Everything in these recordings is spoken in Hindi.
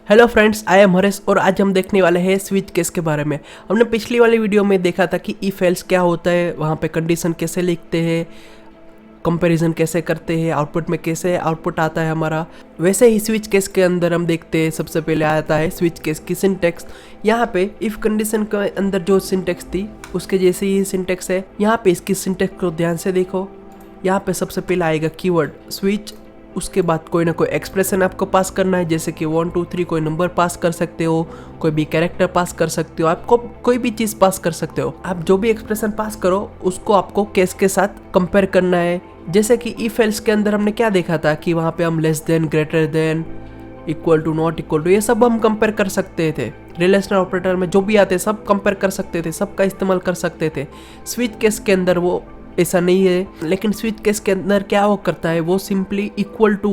Hello friends, I am Haresh और आज हम देखने वाले हैं स्विच केस के बारे में। हमने पिछली वाली वीडियो में देखा था कि इफ एल्स क्या होता है, वहाँ पे कंडीशन कैसे लिखते हैं, कंपैरिजन कैसे करते हैं, आउटपुट में कैसे आउटपुट आता है हमारा। वैसे ही स्विच केस के अंदर हम देखते हैं सबसे पहले आता है स्विच केस की सिंटेक्स। यहाँ पे इफ कंडीशन के अंदर जो सिंटेक्स थी उसके जैसे ही सिंटेक्स है। यहाँ पे इसकी सिंटेक्स को ध्यान से देखो। यहाँ पे सबसे पहले आएगा कीवर्ड स्विच, उसके बाद कोई ना कोई एक्सप्रेशन आपको पास करना है, जैसे कि 1 2 3 कोई नंबर पास कर सकते हो, कोई भी कैरेक्टर पास कर सकते हो, आपको कोई भी चीज़ पास कर सकते हो। आप जो भी एक्सप्रेशन पास करो उसको आपको केस के साथ कंपेयर करना है। जैसे कि इफ एल्स के अंदर हमने क्या देखा था कि वहाँ पे हम less than, greater than, equal to, not equal to, ये सब हम कंपेयर कर सकते थे। रिलेशनल ऑपरेटर में जो भी आते सब कंपेयर कर सकते थे, सबका इस्तेमाल कर सकते थे। स्विच केस के अंदर वो ऐसा नहीं है, लेकिन स्विच केस के अंदर क्या वो करता है, वो सिंपली इक्वल टू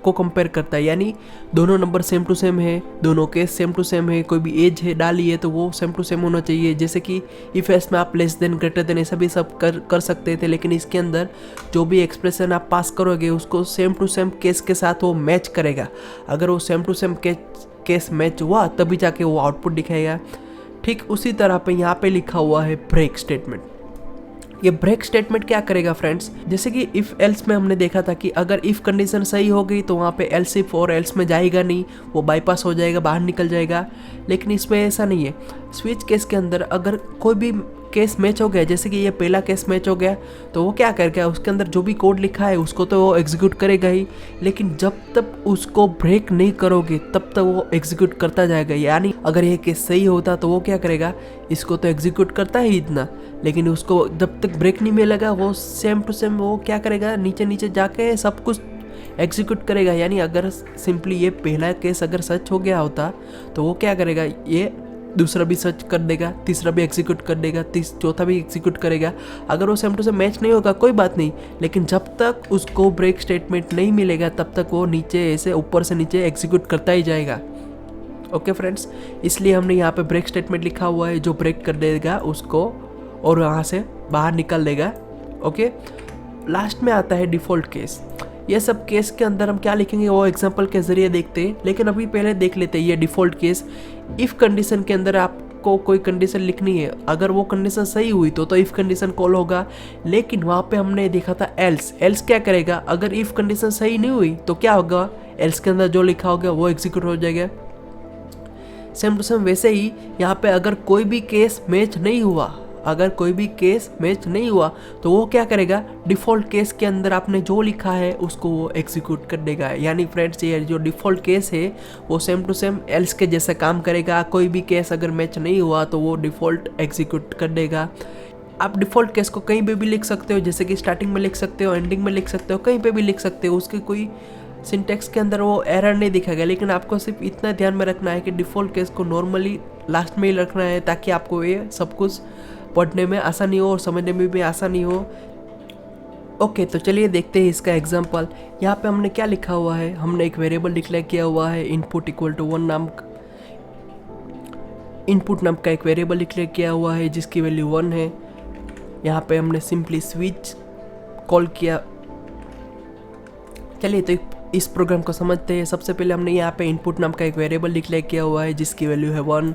को कंपेयर करता है, यानी दोनों नंबर सेम टू सेम है, दोनों केस सेम टू सेम है, कोई भी एज है डाली है तो वो सेम टू सेम होना चाहिए। जैसे कि इफ एस में आप लेस देन, ग्रेटर देन ऐसा भी सब कर सकते थे, लेकिन इसके अंदर जो भी एक्सप्रेशन आप पास करोगे उसको सेम टू सेम केस के साथ वो मैच करेगा। अगर वो same to same case match हुआ तभी जाके वो आउटपुट दिखाएगा। ठीक उसी तरह पे यहाँ पे लिखा हुआ है ब्रेक स्टेटमेंट। ये ब्रेक स्टेटमेंट क्या करेगा फ्रेंड्स, जैसे कि इफ एल्स में हमने देखा था कि अगर इफ कंडीशन सही हो गई तो वहाँ पे एल्स इफ और एल्स में जाएगा नहीं, वो बाईपास हो जाएगा, बाहर निकल जाएगा। लेकिन इसमें ऐसा नहीं है। स्विच केस के अंदर अगर कोई भी केस मैच हो गया, जैसे कि ये पहला केस मैच हो गया, तो वो क्या करेगा, उसके अंदर जो भी कोड लिखा है उसको तो वो एग्जीक्यूट करेगा ही, लेकिन जब तक उसको ब्रेक नहीं करोगे तब तक वो एग्जीक्यूट करता जाएगा। यानी अगर ये केस सही होता तो वो क्या करेगा, इसको तो एग्जीक्यूट करता ही इतना, लेकिन उसको जब तक ब्रेक नहीं मिलेगा वो सेम टू सेम वो क्या करेगा, नीचे नीचे जाके सब कुछ एग्जीक्यूट करेगा। यानी अगर सिंपली ये पहला केस अगर सच हो गया होता तो वो क्या करेगा, ये दूसरा भी सर्च कर देगा, तीसरा भी एग्जीक्यूट कर देगा, चौथा भी एग्जीक्यूट करेगा। अगर वो सेम टू सेम मैच नहीं होगा कोई बात नहीं, लेकिन जब तक उसको ब्रेक स्टेटमेंट नहीं मिलेगा तब तक वो नीचे ऐसे ऊपर से नीचे एग्जीक्यूट करता ही जाएगा। ओके फ्रेंड्स, इसलिए हमने यहाँ पे ब्रेक स्टेटमेंट लिखा हुआ है जो ब्रेक कर देगा उसको और वहाँ से बाहर निकाल देगा। ओके, लास्ट में आता है डिफ़ॉल्ट केस। ये सब केस के अंदर हम क्या लिखेंगे वो एग्जांपल के जरिए देखते हैं, लेकिन अभी पहले देख लेते हैं ये डिफ़ॉल्ट केस। इफ़ कंडीशन के अंदर आपको कोई कंडीशन लिखनी है, अगर वो कंडीशन सही हुई तो इफ़ कंडीशन कॉल होगा, लेकिन वहाँ पे हमने देखा था एल्स। एल्स क्या करेगा, अगर इफ़ कंडीशन सही नहीं हुई तो क्या होगा, एल्स के अंदर जो लिखा होगा वो एग्जीक्यूट हो जाएगा। सेम टू सेम वैसे ही यहाँ पे अगर कोई भी केस मैच नहीं हुआ, अगर कोई भी केस मैच नहीं हुआ तो वो क्या करेगा, डिफ़ॉल्ट केस के अंदर आपने जो लिखा है उसको वो एग्जीक्यूट कर देगा। यानी फ्रेंड्स ये जो डिफ़ॉल्ट केस है वो सेम टू सेम एल्स के जैसे काम करेगा। कोई भी केस अगर मैच नहीं हुआ तो वो डिफ़ॉल्ट एग्जीक्यूट कर देगा। आप डिफ़ॉल्ट केस को कहीं पे भी लिख सकते हो, जैसे कि स्टार्टिंग में लिख सकते हो, एंडिंग में लिख सकते हो, कहीं पे भी लिख सकते हो, उसके कोई सिंटेक्स के अंदर वो एरर नहीं दिखेगा। लेकिन आपको सिर्फ इतना ध्यान में रखना है कि डिफ़ॉल्ट केस को नॉर्मली लास्ट में ही रखना है, ताकि आपको ये सब कुछ पढ़ने में आसानी हो और समझने में भी आसानी हो। ओके, तो चलिए देखते हैं इसका एग्जांपल। यहाँ पे हमने क्या लिखा हुआ है, हमने एक वेरिएबल डिक्लेयर किया हुआ है इनपुट इक्वल टू 1 नाम, इनपुट नाम का एक वेरिएबल डिक्लेयर किया हुआ है जिसकी वैल्यू 1 है। यहाँ पे हमने सिंपली स्विच कॉल किया। चलिए तो इस प्रोग्राम को समझते हैं। सबसे पहले हमने यहाँ पे इनपुट नाम का एक वेरिएबल डिक्लेयर किया हुआ है जिसकी वैल्यू है 1।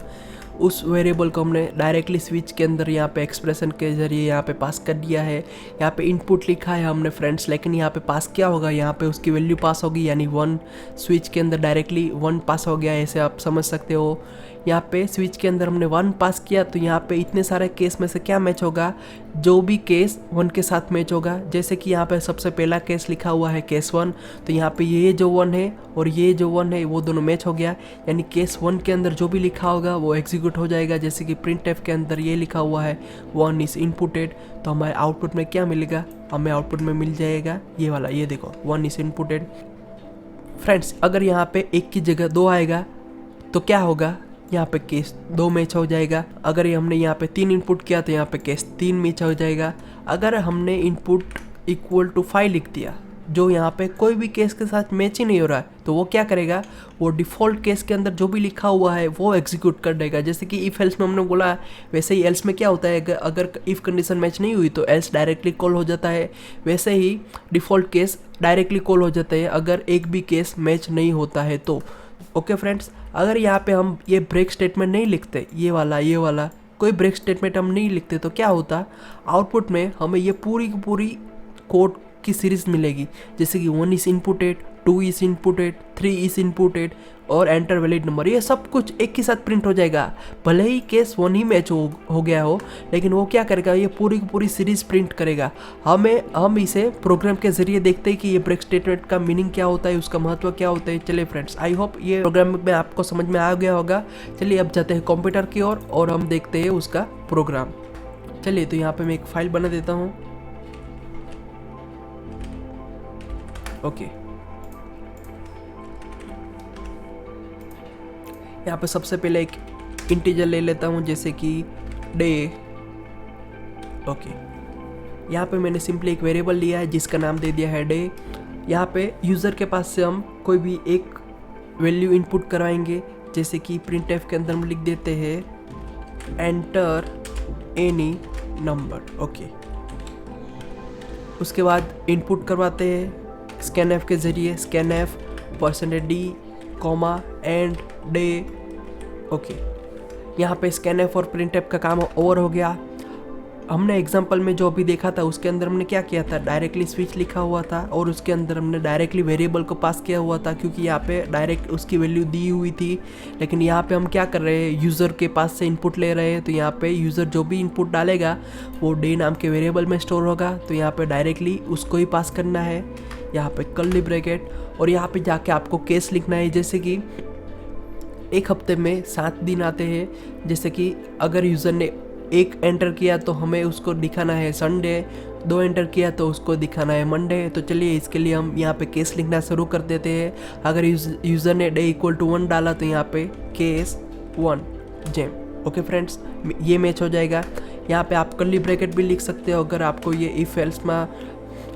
उस वेरिएबल को हमने डायरेक्टली स्विच के अंदर यहाँ पे एक्सप्रेशन के जरिए यहाँ पे पास कर दिया है। यहाँ पे इनपुट लिखा है हमने फ्रेंड्स, लेकिन यहाँ पे पास क्या होगा, यहाँ पे उसकी वैल्यू पास होगी, यानी 1। स्विच के अंदर डायरेक्टली 1 पास हो गया, ऐसे आप समझ सकते हो। यहाँ पे स्विच के अंदर हमने 1 पास किया तो यहाँ पे इतने सारे केस में से क्या मैच होगा, जो भी केस 1 के साथ मैच होगा। जैसे कि यहाँ पे सबसे पहला केस लिखा हुआ है केस 1, तो यहाँ पे ये जो 1 है और ये जो 1 है वो दोनों मैच हो गया, यानी केस 1 के अंदर जो भी लिखा होगा वो एग्जीक्यूट हो जाएगा। जैसे कि printf के अंदर ये लिखा हुआ है 1 इज इनपुटेड, तो हमारे आउटपुट में क्या मिलेगा, हमें आउटपुट में मिल जाएगा ये वाला, ये देखो 1 इज इनपुटेड। फ्रेंड्स, अगर यहाँ पे 1 की जगह 2 आएगा तो क्या होगा, यहाँ पे केस 2 मैच हो जाएगा। अगर हमने यहाँ पे 3 इनपुट किया तो यहाँ पे केस 3 मैच हो जाएगा। अगर हमने इनपुट इक्वल टू 5 लिख दिया, जो यहाँ पे कोई भी केस के साथ मैच ही नहीं हो रहा है, तो वो क्या करेगा, वो डिफ़ॉल्ट केस के अंदर जो भी लिखा हुआ है वो एग्जीक्यूट कर देगा। जैसे कि इफ़ एल्स में हमने बोला, वैसे ही एल्स में क्या होता है, अगर इफ़ कंडीशन मैच नहीं हुई तो एल्स डायरेक्टली कॉल हो जाता है, वैसे ही डिफ़ॉल्ट केस डायरेक्टली कॉल हो जाता है अगर एक भी केस मैच नहीं होता है तो। ओके फ्रेंड्स, अगर यहाँ पे हम ये ब्रेक स्टेटमेंट नहीं लिखते, ये वाला कोई ब्रेक स्टेटमेंट हम नहीं लिखते तो क्या होता, आउटपुट में हमें ये पूरी की पूरी कोड की सीरीज मिलेगी, जैसे कि 1 is inputted, 2 is inputted, 3 is inputted और एंटर वैलिड नंबर, ये सब कुछ एक ही साथ प्रिंट हो जाएगा। भले ही केस 1 ही मैच हो गया हो, लेकिन वो क्या करेगा, ये पूरी की पूरी सीरीज प्रिंट करेगा। हम इसे प्रोग्राम के जरिए देखते हैं कि ये ब्रेक स्टेटमेंट का मीनिंग क्या होता है, उसका महत्व क्या होता है। चलिए फ्रेंड्स, आई होप ये प्रोग्राम में आपको समझ में आ गया होगा। चलिए अब जाते हैं कंप्यूटर की ओर और हम देखते हैं उसका प्रोग्राम। चलिए, तो यहाँ पे मैं एक फाइल बना देता हूँ। ओके, यहाँ पे सबसे पहले एक इंटीजर ले लेता हूँ, जैसे कि डे। ओके, यहाँ पे मैंने सिंपली एक वेरिएबल लिया है जिसका नाम दे दिया है डे। यहाँ पे यूज़र के पास से हम कोई भी एक वैल्यू इनपुट करवाएंगे, जैसे कि प्रिंटफ के अंदर हम लिख देते हैं एंटर एनी नंबर। ओके, उसके बाद इनपुट करवाते हैं स्कैनएफ के ज़रिए, scanf %d, comma and day. Okay, यहाँ पे स्कैनएफ और प्रिंटएफ का काम ओवर हो गया। हमने एग्जांपल में जो अभी देखा था उसके अंदर हमने क्या किया था, डायरेक्टली स्विच लिखा हुआ था और उसके अंदर हमने डायरेक्टली वेरिएबल को पास किया हुआ था, क्योंकि यहाँ पे डायरेक्ट उसकी वैल्यू दी हुई थी। लेकिन यहाँ पे हम क्या कर रहे हैं, यूज़र के पास से इनपुट ले रहे हैं, तो यहाँ पे यूज़र जो भी इनपुट डालेगा वो डे नाम के वेरिएबल में स्टोर होगा, तो यहाँ पे डायरेक्टली उसको ही पास करना है। यहाँ पे कर्ली ब्रैकेट और यहाँ पे जाके आपको केस लिखना है, जैसे कि एक हफ्ते में 7 दिन आते हैं। जैसे कि अगर यूज़र ने 1 एंटर किया तो हमें उसको दिखाना है संडे, 2 एंटर किया तो उसको दिखाना है मंडे। तो चलिए, इसके लिए हम यहाँ पे केस लिखना शुरू कर देते हैं। अगर यूज़र ने डे = 1 डाला तो यहाँ पे केस 1 जेम। ओके फ्रेंड्स, ये मैच हो जाएगा। यहाँ पे आप कर्ली ब्रैकेट भी लिख सकते हो अगर आपको ये इफ एल्स में,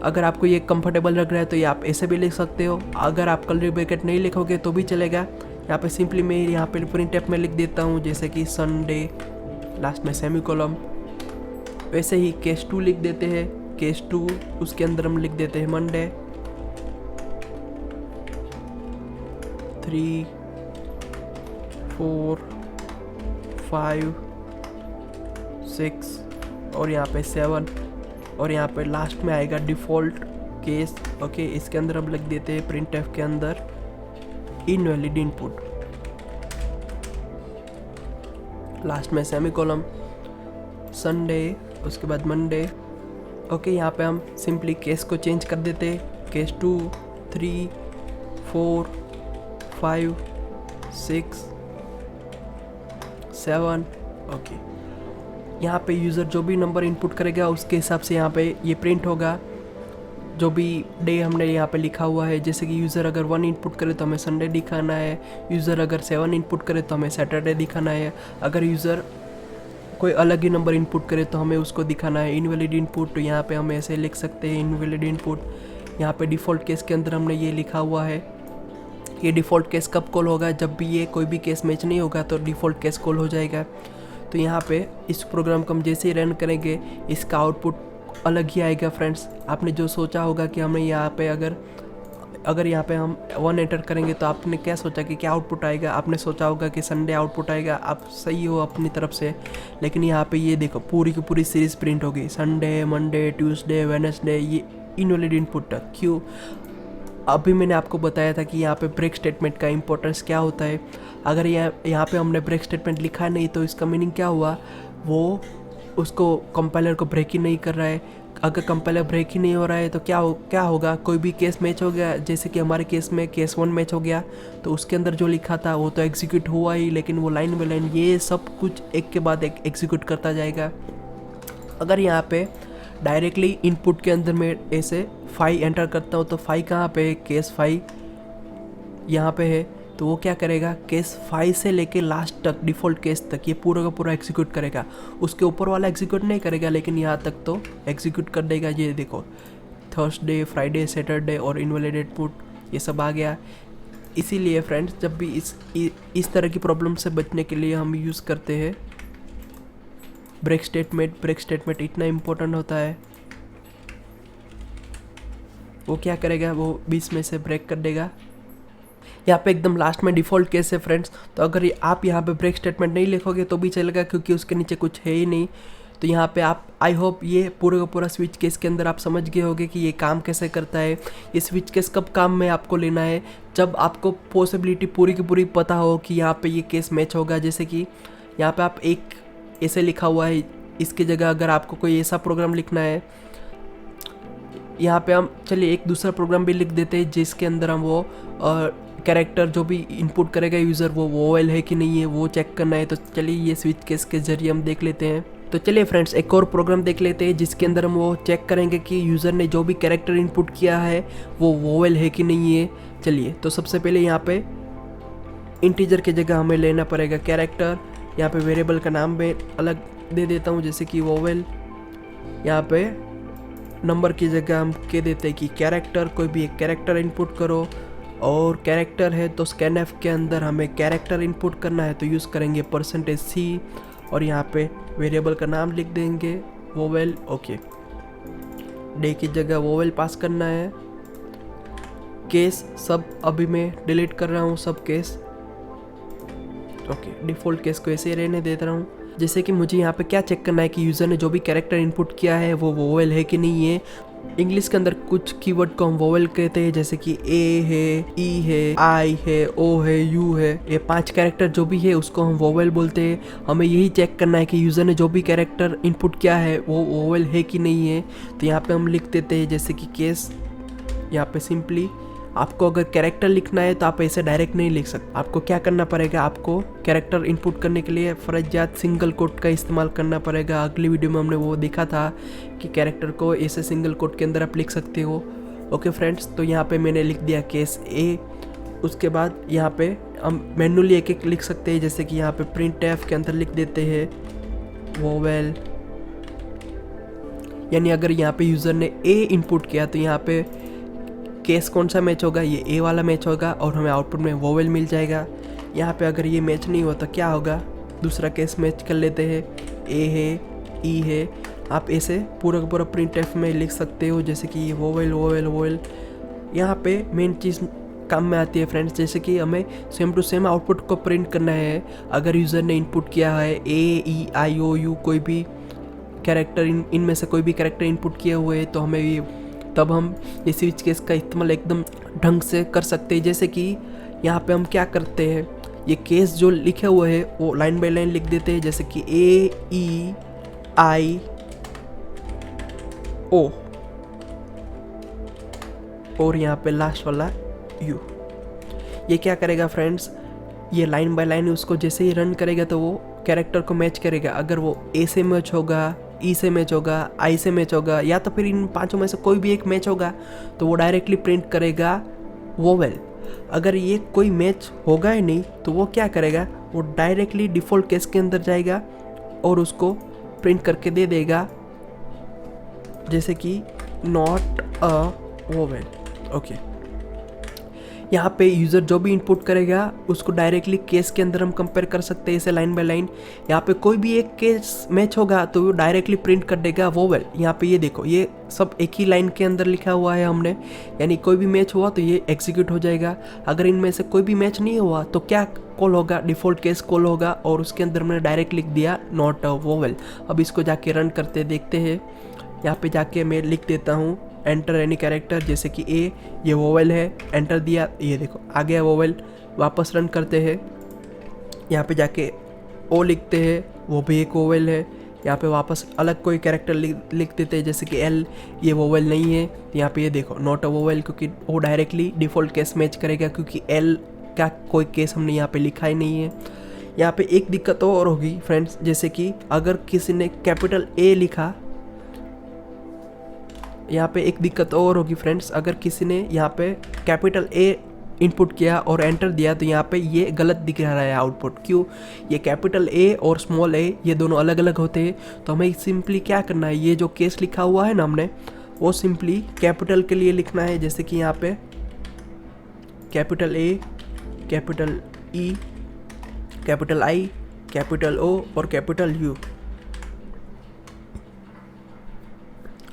अगर आपको ये कंफर्टेबल लग रहा है तो ये आप ऐसे भी लिख सकते हो। अगर आप कर्ली ब्रैकेट नहीं लिखोगे तो भी चलेगा। यहाँ पे सिंपली मैं यहाँ पे प्रिंटफ में लिख देता हूँ, जैसे कि संडे, लास्ट में सेमीकोलम। वैसे ही केस 2 लिख देते हैं, केस 2 उसके अंदर हम लिख देते हैं मंडे, 3, 4, 5, 6 और यहाँ पे 7 और यहाँ पे लास्ट में आएगा डिफ़ॉल्ट केस। ओके, इसके अंदर हम लिख देते हैं प्रिंटफ के अंदर इनवैलिड इनपुट, लास्ट में सेमीकोलम, संडे, उसके बाद मंडे। ओके, यहाँ पे हम सिंपली केस को चेंज कर देते, केस 2, 3, 4, 5, 6, 7। ओके, यहाँ पे यूज़र जो भी नंबर इनपुट करेगा उसके हिसाब से यहाँ पे ये प्रिंट होगा, जो भी डे हमने यहाँ पे लिखा हुआ है। जैसे कि यूज़र अगर 1 इनपुट करे तो हमें संडे दिखाना है, यूज़र अगर 7 इनपुट करे तो हमें सैटरडे दिखाना है, अगर यूज़र कोई अलग ही नंबर इनपुट करे तो हमें उसको दिखाना है इनवैलिड इनपुट। तो यहाँ पे हम ऐसे लिख सकते हैं इनवैलिड इनपुट। यहाँ पे डिफ़ॉल्ट केस के अंदर हमने ये लिखा हुआ है, ये डिफ़ॉल्ट केस कब कॉल होगा, जब भी ये कोई भी केस मैच नहीं होगा तो डिफ़ॉल्ट केस कॉल हो जाएगा। तो यहाँ पे इस प्रोग्राम को हम जैसे ही रन करेंगे इसका आउटपुट अलग ही आएगा। फ्रेंड्स, आपने जो सोचा होगा कि हमें यहाँ पे अगर यहाँ पे हम 1 एंटर करेंगे तो आपने क्या सोचा कि क्या आउटपुट आएगा, आपने सोचा होगा कि संडे आउटपुट आएगा। आप सही हो अपनी तरफ से, लेकिन यहाँ पे ये देखो पूरी की पूरी सीरीज प्रिंट होगी, संडे, मंडे, ट्यूसडे, वेडनेसडे, ये इनवैलिड इनपुट तक। क्यों? अभी मैंने आपको बताया था कि यहाँ पे ब्रेक स्टेटमेंट का इंपॉर्टेंस क्या होता है। अगर यहाँ पे हमने ब्रेक स्टेटमेंट लिखा नहीं तो इसका मीनिंग क्या हुआ, वो उसको कंपाइलर को ब्रेक ही नहीं कर रहा है। अगर कंपाइलर ब्रेक ही नहीं हो रहा है तो क्या होगा, कोई भी केस मैच हो गया, जैसे कि हमारे केस में केस 1 मैच हो गया तो उसके अंदर जो लिखा था वो तो एग्जीक्यूट हुआ ही, लेकिन वो लाइन बाय लाइन ये सब कुछ एक के बाद एक एग्जीक्यूट करता जाएगा। अगर यहाँ पे डायरेक्टली इनपुट के अंदर मैं ऐसे 5 एंटर करता हूँ तो 5 कहाँ पे है, केस 5 यहाँ पे है, तो वो क्या करेगा, केस 5 से लेके लास्ट तक डिफ़ॉल्ट केस तक ये पूरा का पूरा एग्जीक्यूट करेगा। उसके ऊपर वाला एग्जीक्यूट नहीं करेगा, लेकिन यहाँ तक तो एग्जीक्यूट कर देगा। ये देखो थर्सडे, फ्राइडे, सैटरडे और इनवैलिड इनपुट ये सब आ गया। इसीलिए फ्रेंड्स, जब भी इस तरह की प्रॉब्लम से बचने के लिए हम यूज़ करते हैं ब्रेक स्टेटमेंट। ब्रेक स्टेटमेंट इतना इम्पोर्टेंट होता है, वो क्या करेगा, वो 20 में से ब्रेक कर देगा यहाँ पे एकदम लास्ट में डिफ़ॉल्ट केस है फ्रेंड्स। तो अगर आप यहाँ पे ब्रेक स्टेटमेंट नहीं लिखोगे तो भी चलेगा, क्योंकि उसके नीचे कुछ है ही नहीं। तो यहाँ पे आप, आई होप ये पूरे का पूरा स्विच केस के अंदर आप समझ गए होगे कि ये काम कैसे करता है। ये स्विच केस कब काम में आपको लेना है, जब आपको पॉसिबिलिटी पूरी की पूरी पता हो कि यहाँ पे ये केस मैच होगा। जैसे कि यहाँ पे आप एक ऐसे लिखा हुआ है, इसकी जगह अगर आपको कोई ऐसा प्रोग्राम लिखना है, यहाँ पे हम चलिए एक दूसरा प्रोग्राम भी लिख देते हैं जिसके अंदर हम वो कैरेक्टर जो भी इनपुट करेगा यूज़र वो वोवेल है कि नहीं है वो चेक करना है। तो चलिए ये स्विच केस के जरिए हम देख लेते हैं। तो चलिए फ्रेंड्स एक और प्रोग्राम देख लेते हैं जिसके अंदर हम वो चेक करेंगे कि यूज़र ने जो भी कैरेक्टर इनपुट किया है वो वोवेल है कि नहीं है। चलिए तो सबसे पहले यहाँ पे इंटीजर की जगह हमें लेना पड़ेगा कैरेक्टर। यहाँ पे वेरिएबल का नाम मैं अलग दे देता हूँ, जैसे कि वोवेल। यहाँ पे नंबर की जगह हम कह देते हैं कि कैरेक्टर, कोई भी एक कैरेक्टर इनपुट करो। और कैरेक्टर है तो स्कैनएफ के अंदर हमें कैरेक्टर इनपुट करना है, तो यूज़ करेंगे %C और यहाँ पे वेरिएबल का नाम लिख देंगे वोवेल। ओके, डे की जगह वोवेल पास करना है। केस सब अभी मैं डिलीट कर रहा हूँ, सब केस। ओके, डिफ़ॉल्ट केस को ऐसे ही रहने देता रहा हूँ। जैसे कि मुझे यहाँ पे क्या चेक करना है कि यूज़र ने जो भी कैरेक्टर इनपुट किया है वो वोवेल है कि नहीं है। इंग्लिश के अंदर कुछ कीवर्ड को हम वोवेल कहते हैं, जैसे कि ए है, ई है, आई है, ओ है, यू है। ये 5 कैरेक्टर जो भी है उसको हम वोवेल बोलते हैं। हमें यही चेक करना है कि यूज़र ने जो भी कैरेक्टर इनपुट किया है वो वोवेल है कि नहीं है। तो यहाँ पे हम लिख देते हैं जैसे कि केस। यहाँ पे सिंपली आपको अगर कैरेक्टर लिखना है तो आप ऐसे डायरेक्ट नहीं लिख सकते। आपको क्या करना पड़ेगा, आपको कैरेक्टर इनपुट करने के लिए फर्जियात सिंगल कोट का इस्तेमाल करना पड़ेगा। अगली वीडियो में हमने वो देखा था कि कैरेक्टर को ऐसे सिंगल कोट के अंदर आप लिख सकते हो। ओके फ्रेंड्स, तो यहाँ पे मैंने लिख दिया केस ए। उसके बाद यहाँ पे हम मैनुअली एक एक लिख सकते हैं, जैसे कि यहाँ पे printf के अंदर लिख देते हैं वोवेल। यानी अगर यहाँ पे यूज़र ने ए इनपुट किया तो यहाँ पे केस कौन सा मैच होगा, ये ए वाला मैच होगा और हमें आउटपुट में वोवेल मिल जाएगा। यहाँ पे अगर ये मैच नहीं हुआ तो क्या होगा, दूसरा केस मैच कर लेते हैं, ए है, ई है। आप ऐसे पूरा का पूरा printf में लिख सकते हो, जैसे कि वोवेल वोवेल वोवेल। यहाँ पे मेन चीज़ काम में आती है फ्रेंड्स, जैसे कि हमें सेम टू सेम आउटपुट को प्रिंट करना है। अगर यूज़र ने इनपुट किया है ए, ई, आई, ओ, यू, कोई भी कैरेक्टर, इनमें से कोई भी कैरेक्टर इनपुट किए हुए हैं तो हमें ये, तब हम ये स्विच केस का इस्तेमाल एकदम ढंग से कर सकते हैं। जैसे कि यहाँ पे हम क्या करते हैं, ये केस जो लिखे हुए हैं वो लाइन बाय लाइन लिख देते हैं, जैसे कि ए, ई, आई, ओ और यहाँ पे लास्ट वाला यू। ये क्या करेगा फ्रेंड्स, ये लाइन बाय लाइन उसको जैसे ही रन करेगा तो वो कैरेक्टर को मैच करेगा। अगर वो ए से मैच होगा, ई से मैच होगा, आई से मैच होगा, या तो फिर इन पांचों में से कोई भी एक मैच होगा तो वो डायरेक्टली प्रिंट करेगा वोवेल। अगर ये कोई मैच होगा ही नहीं तो वो क्या करेगा, वो डायरेक्टली डिफ़ॉल्ट केस के अंदर जाएगा और उसको प्रिंट करके दे देगा, जैसे कि नॉट अ वोवेल। ओके, यहाँ पे यूज़र जो भी इनपुट करेगा उसको डायरेक्टली केस के अंदर हम कंपेयर कर सकते हैं, इसे लाइन बाय लाइन। यहाँ पे कोई भी एक केस मैच होगा तो वो डायरेक्टली प्रिंट कर देगा वोवेल। यहाँ पे ये देखो, ये सब एक ही लाइन के अंदर लिखा हुआ है हमने, यानी कोई भी मैच हुआ तो ये एग्जीक्यूट हो जाएगा। अगर इनमें से कोई भी मैच नहीं हुआ तो क्या कॉल होगा, डिफ़ॉल्ट केस कॉल होगा और उसके अंदर मैंने डायरेक्ट लिख दिया नॉट अ वोवेल। अब इसको जाके रन करते देखते हैं। यहाँ पे जाके मैं लिख देता हूँ एंटर एनी कैरेक्टर, जैसे कि ए, ये वोवेल है, एंटर दिया, ये देखो आ गया वोवेल। वापस रन करते हैं, यहाँ पे जाके ओ लिखते हैं, वो भी एक वोवेल है। यहाँ पे वापस अलग कोई कैरेक्टर लिख देते हैं, जैसे कि एल, ये वोवेल नहीं है। यहाँ पे ये देखो नॉट अ वोवेल, क्योंकि वो डायरेक्टली डिफ़ॉल्ट केस मैच करेगा, क्योंकि एल का कोई केस हमने यहाँ पे लिखा ही नहीं है। यहाँ पे एक दिक्कत और होगी फ्रेंड्स, जैसे कि अगर किसी ने कैपिटल ए लिखा, यहाँ पे एक दिक्कत और होगी फ्रेंड्स, अगर किसी ने यहाँ पे कैपिटल ए इनपुट किया और एंटर दिया तो यहाँ पे ये गलत दिख रहा है आउटपुट। क्यों, ये कैपिटल ए और स्मॉल ए ये दोनों अलग अलग होते हैं। तो हमें सिंपली क्या करना है, ये जो केस लिखा हुआ है ना हमने, वो सिंपली कैपिटल के लिए लिखना है, जैसे कि यहाँ पे capital A, capital E, capital I, capital O और कैपिटल यू।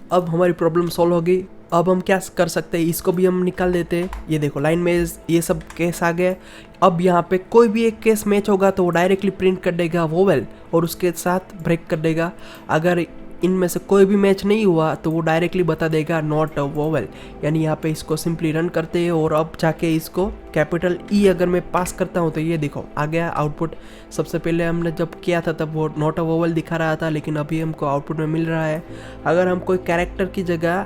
अब हमारी प्रॉब्लम सॉल्व हो गई। अब हम क्या कर सकते हैं, इसको भी हम निकाल देते हैं। ये देखो लाइन में ये सब केस आ गए। अब यहाँ पे कोई भी एक केस मैच होगा तो वो डायरेक्टली प्रिंट कर देगा वोवेल और उसके साथ ब्रेक कर देगा। अगर इनमें से कोई भी मैच नहीं हुआ तो वो डायरेक्टली बता देगा नॉट अ वोवेल। यानी यहाँ पे इसको सिंपली रन करते हैं और अब जाके इसको कैपिटल ई अगर मैं पास करता हूँ तो ये देखो आ गया आउटपुट। सबसे पहले हमने जब किया था तब वो नॉट अ वोवेल दिखा रहा था, लेकिन अभी हमको आउटपुट में मिल रहा है। अगर हम कोई कैरेक्टर की जगह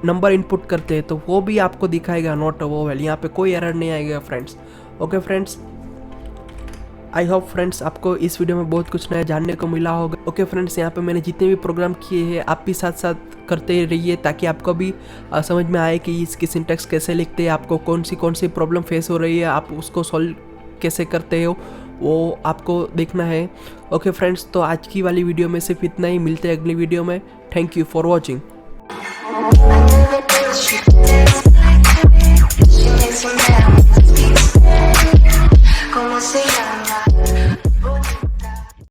नंबर इनपुट करते हैं तो वो भी आपको दिखाएगा नॉट अ वोवेल। यहाँ पे कोई एरर नहीं आएगा friends. Okay friends, I hope friends आपको इस वीडियो में बहुत कुछ नया जानने को मिला होगा। ओके फ्रेंड्स, यहाँ पे मैंने जितने भी प्रोग्राम किए हैं आप भी साथ साथ करते रहिए ताकि आपको भी समझ में आए कि इसकी सिंटैक्स कैसे लिखते हैं, आपको कौन सी प्रॉब्लम फेस हो रही है, आप उसको सॉल्व कैसे करते हो वो आपको देखना है। ओके फ्रेंड्स, तो आज की वाली वीडियो में सिर्फ इतना ही। मिलते हैं अगली वीडियो में। Thank you for watching.